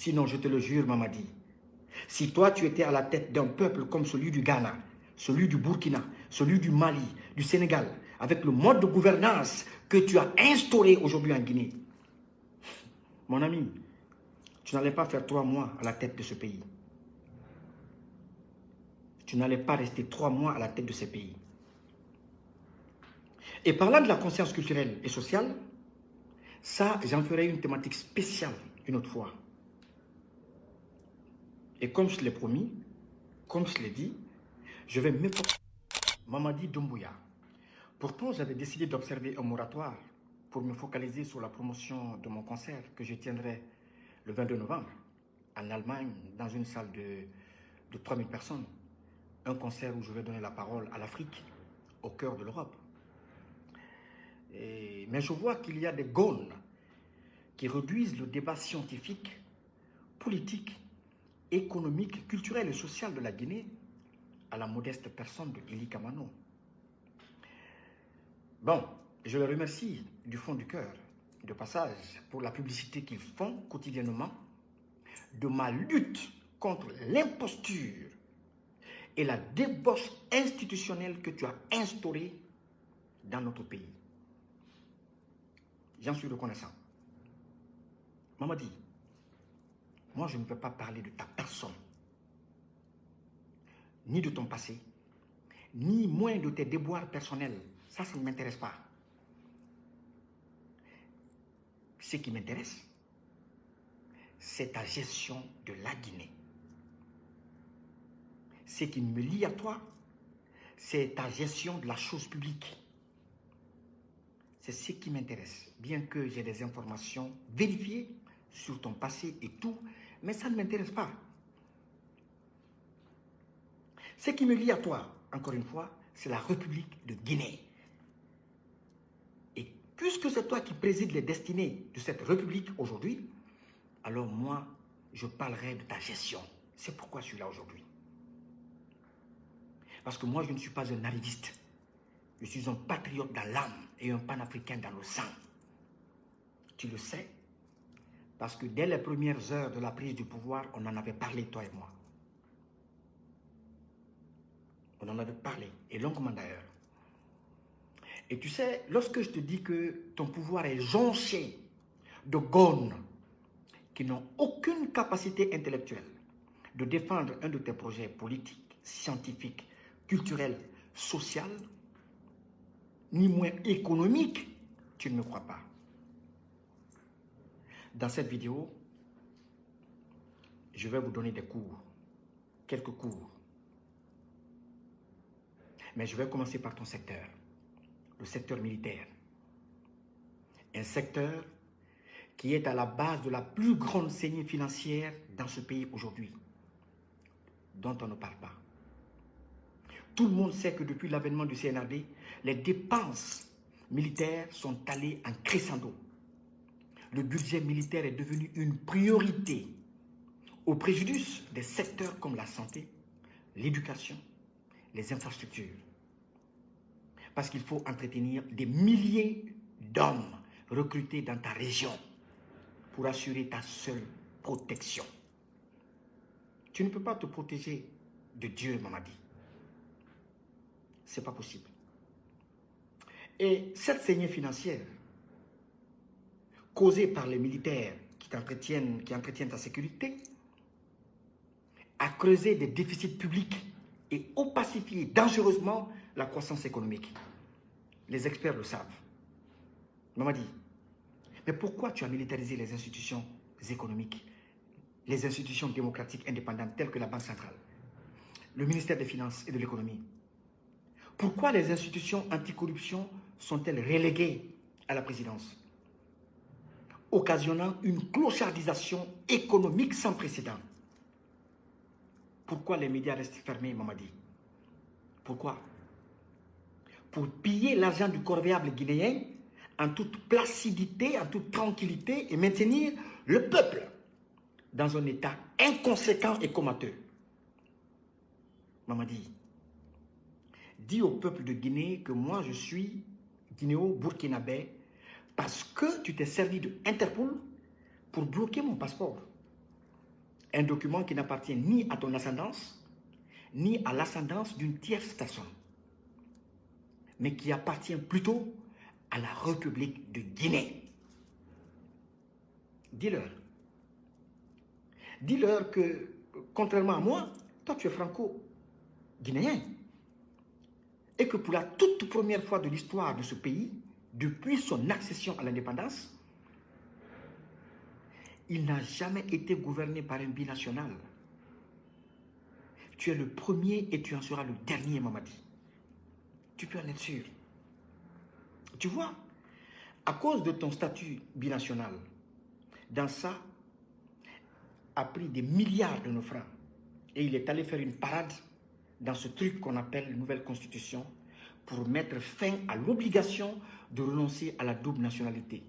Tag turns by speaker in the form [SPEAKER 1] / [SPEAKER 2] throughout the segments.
[SPEAKER 1] Sinon, je te le jure, Mamadi, si toi tu étais à la tête d'un peuple comme celui du Ghana, celui du Burkina, celui du Mali, du Sénégal, avec le mode de gouvernance que tu as instauré aujourd'hui en Guinée, mon ami, tu n'allais pas faire 3 mois à la tête de ce pays. Tu n'allais pas rester 3 mois à la tête de ce pays. Et parlant de la conscience culturelle et sociale, ça, j'en ferai une thématique spéciale une autre fois. Et comme je l'ai promis, comme je l'ai dit, je vais m'efforcer. Mamadi Doumbouya. Pourtant, j'avais décidé d'observer un moratoire pour me focaliser sur la promotion de mon concert que je tiendrai le 22 novembre en Allemagne, dans une salle de 3000 personnes. Un concert où je vais donner la parole à l'Afrique, au cœur de l'Europe. Mais je vois qu'il y a des gones qui réduisent le débat scientifique, politique, économique, culturel et social de la Guinée à la modeste personne de Ili Kamano. Bon, je les remercie du fond du cœur, de passage, pour la publicité qu'ils font quotidiennement de ma lutte contre l'imposture et la débauche institutionnelle que tu as instaurée dans notre pays. J'en suis reconnaissant. Mamadi, moi je ne peux pas parler de ta personne, ni de ton passé, ni moins de tes déboires personnels. Ça ne m'intéresse pas. Ce qui m'intéresse, c'est ta gestion de la Guinée. Ce qui me lie à toi, c'est ta gestion de la chose publique. C'est ce qui m'intéresse. Bien que j'ai des informations vérifiées sur ton passé et tout, mais ça ne m'intéresse pas. Ce qui me lie à toi, encore une fois, c'est la République de Guinée. Et puisque c'est toi qui présides les destinées de cette République aujourd'hui, alors moi, je parlerai de ta gestion. C'est pourquoi je suis là aujourd'hui. Parce que moi, je ne suis pas un arriviste. Je suis un patriote dans l'âme et un panafricain dans le sang. Tu le sais, parce que dès les premières heures de la prise du pouvoir, on en avait parlé, toi et moi. On en avait parlé, et longuement d'ailleurs. Et tu sais, lorsque je te dis que ton pouvoir est jonché de gones qui n'ont aucune capacité intellectuelle de défendre un de tes projets politiques, scientifiques, culturels, sociaux, ni moins économiques, tu ne me crois pas. Dans cette vidéo, je vais vous donner des cours, quelques cours. Mais je vais commencer par ton secteur, le secteur militaire. Un secteur qui est à la base de la plus grande saignée financière dans ce pays aujourd'hui, dont on ne parle pas. Tout le monde sait que depuis l'avènement du CNRD, les dépenses militaires sont allées en crescendo. Le budget militaire est devenu une priorité au préjudice des secteurs comme la santé, l'éducation, les infrastructures. Parce qu'il faut entretenir des milliers d'hommes recrutés dans ta région pour assurer ta seule protection. Tu ne peux pas te protéger de Dieu, Mamadi. Ce n'est pas possible. Et cette saignée financière, causée par les militaires qui entretiennent ta sécurité, a creusé des déficits publics et opacifié dangereusement la croissance économique. Les experts le savent. Mamadi, mais pourquoi tu as militarisé les institutions économiques, les institutions démocratiques indépendantes telles que la Banque centrale, le ministère des Finances et de l'Économie? Pourquoi les institutions anticorruption sont-elles reléguées à la présidence, occasionnant une clochardisation économique sans précédent? Pourquoi les médias restent fermés, Mamadi? Pourquoi? Pour piller l'argent du corvéable guinéen en toute placidité, en toute tranquillité et maintenir le peuple dans un état inconséquent et comateux. Mamadi, dis au peuple de Guinée que moi je suis guinéo-burkinabé parce que tu t'es servi de Interpol pour bloquer mon passeport. Un document qui n'appartient ni à ton ascendance, ni à l'ascendance d'une tierce personne, mais qui appartient plutôt à la République de Guinée. Dis-leur. Dis-leur que, contrairement à moi, toi tu es franco-guinéen. Et que pour la toute première fois de l'histoire de ce pays, depuis son accession à l'indépendance, il n'a jamais été gouverné par un binational. Tu es le premier et tu en seras le dernier, Mamadi. Tu peux en être sûr. Tu vois, à cause de ton statut binational, Dansa a pris des milliards de nos francs et il est allé faire une parade dans ce truc qu'on appelle nouvelle constitution pour mettre fin à l'obligation de renoncer à la double nationalité.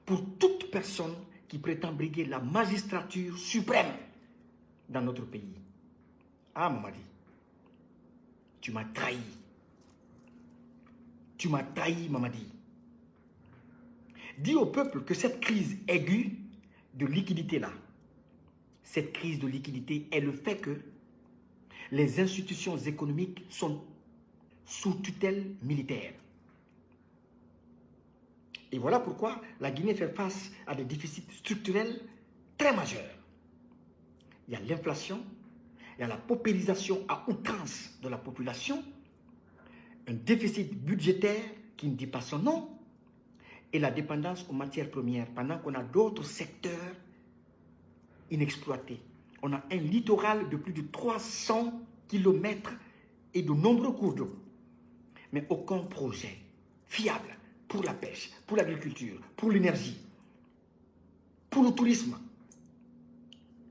[SPEAKER 1] Pour toute personne qui prétend briguer la magistrature suprême dans notre pays. Ah, Mamadi, tu m'as trahi. Tu m'as trahi, Mamadi. Dis au peuple que cette crise aiguë de liquidité-là, cette crise de liquidité est le fait que les institutions économiques sont sous tutelle militaire. Et voilà pourquoi la Guinée fait face à des déficits structurels très majeurs. Il y a l'inflation, il y a la paupérisation à outrance de la population, un déficit budgétaire qui ne dit pas son nom, et la dépendance aux matières premières, pendant qu'on a d'autres secteurs inexploités. On a un littoral de plus de 300 km et de nombreux cours d'eau, mais aucun projet fiable pour la pêche, pour l'agriculture, pour l'énergie, pour le tourisme.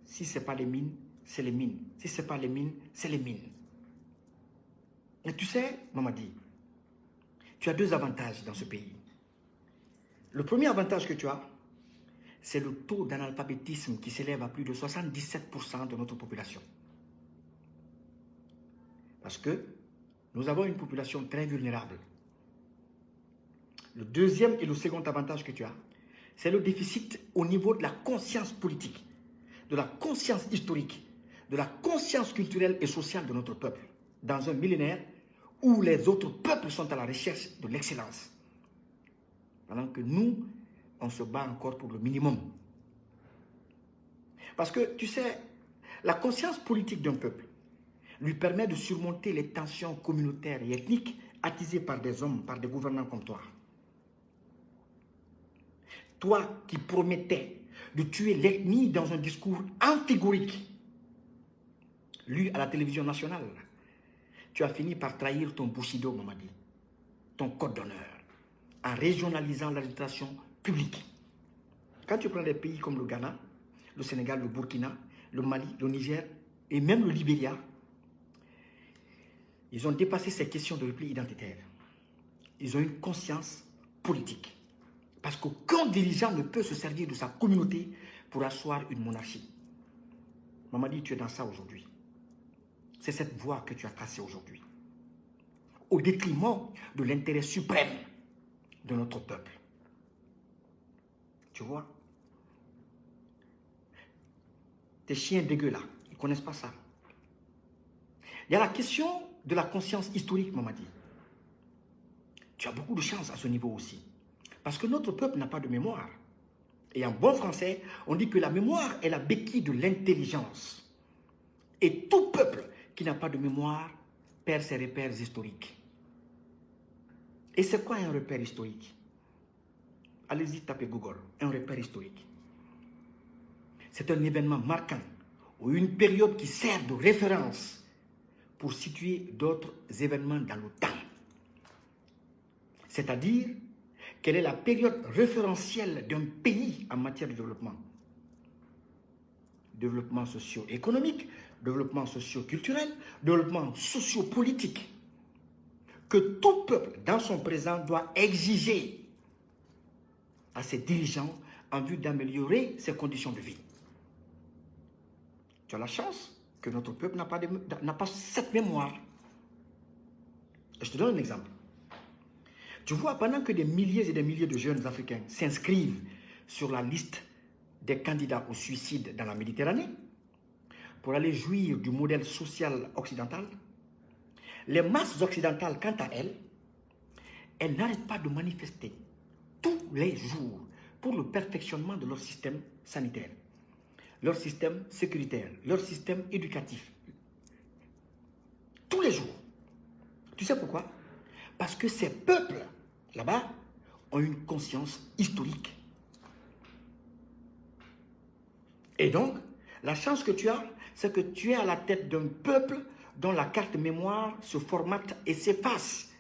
[SPEAKER 1] Si ce n'est pas les mines, c'est les mines. Si ce n'est pas les mines, c'est les mines. Et tu sais, Mamadi, tu as deux avantages dans ce pays. Le premier avantage que tu as, c'est le taux d'analphabétisme qui s'élève à plus de 77% de notre population. Parce que nous avons une population très vulnérable. Le deuxième et le second avantage que tu as, c'est le déficit au niveau de la conscience politique, de la conscience historique, de la conscience culturelle et sociale de notre peuple, dans un millénaire où les autres peuples sont à la recherche de l'excellence. Pendant que nous, on se bat encore pour le minimum. Parce que, tu sais, la conscience politique d'un peuple lui permet de surmonter les tensions communautaires et ethniques attisées par des hommes, par des gouvernants comme toi. Toi qui promettais de tuer l'ethnie dans un discours amphigourique, lu à la télévision nationale, tu as fini par trahir ton Bushido, Mamadi, ton code d'honneur, en régionalisant l'administration publique. Quand tu prends des pays comme le Ghana, le Sénégal, le Burkina, le Mali, le Niger et même le Libéria, ils ont dépassé ces questions de repli identitaire. Ils ont une conscience politique. Parce qu'aucun dirigeant ne peut se servir de sa communauté pour asseoir une monarchie. Mamadi, tu es dans ça aujourd'hui. C'est cette voie que tu as tracée aujourd'hui. Au détriment de l'intérêt suprême de notre peuple. Tu vois? Tes chiens dégueux là, ils ne connaissent pas ça. Il y a la question de la conscience historique, Mamadi. Tu as beaucoup de chance à ce niveau aussi. Parce que notre peuple n'a pas de mémoire. Et en bon français, on dit que la mémoire est la béquille de l'intelligence. Et tout peuple qui n'a pas de mémoire perd ses repères historiques. Et c'est quoi un repère historique? Allez-y, tapez Google, un repère historique. C'est un événement marquant ou une période qui sert de référence pour situer d'autres événements dans le temps. C'est-à-dire, quelle est la période référentielle d'un pays en matière de développement? Développement socio-économique, développement socio-culturel, développement socio-politique. Que tout peuple, dans son présent, doit exiger à ses dirigeants en vue d'améliorer ses conditions de vie. Tu as la chance que notre peuple n'a pas cette mémoire. Je te donne un exemple. Tu vois, pendant que des milliers et des milliers de jeunes Africains s'inscrivent sur la liste des candidats au suicide dans la Méditerranée, pour aller jouir du modèle social occidental, les masses occidentales, quant à elles, elles n'arrêtent pas de manifester tous les jours pour le perfectionnement de leur système sanitaire, leur système sécuritaire, leur système éducatif. Tous les jours. Tu sais pourquoi? Parce que ces peuples, là-bas, ont une conscience historique. Et donc, la chance que tu as, c'est que tu es à la tête d'un peuple dont la carte mémoire se formate et s'efface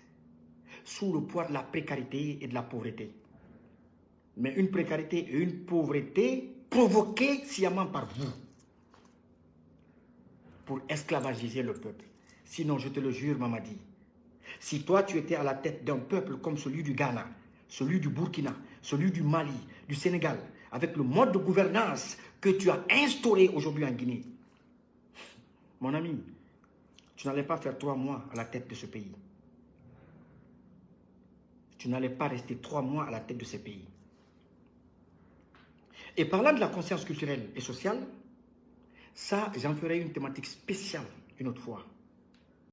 [SPEAKER 1] sous le poids de la précarité et de la pauvreté. Mais une précarité et une pauvreté provoquées sciemment par vous pour esclavagiser le peuple. Sinon, je te le jure, Mamadi, si toi tu étais à la tête d'un peuple comme celui du Ghana, celui du Burkina, celui du Mali, du Sénégal, avec le mode de gouvernance que tu as instauré aujourd'hui en Guinée, mon ami, tu n'allais pas faire 3 mois à la tête de ce pays. Tu n'allais pas rester 3 mois à la tête de ce pays. Et parlant de la conscience culturelle et sociale, ça, j'en ferai une thématique spéciale une autre fois.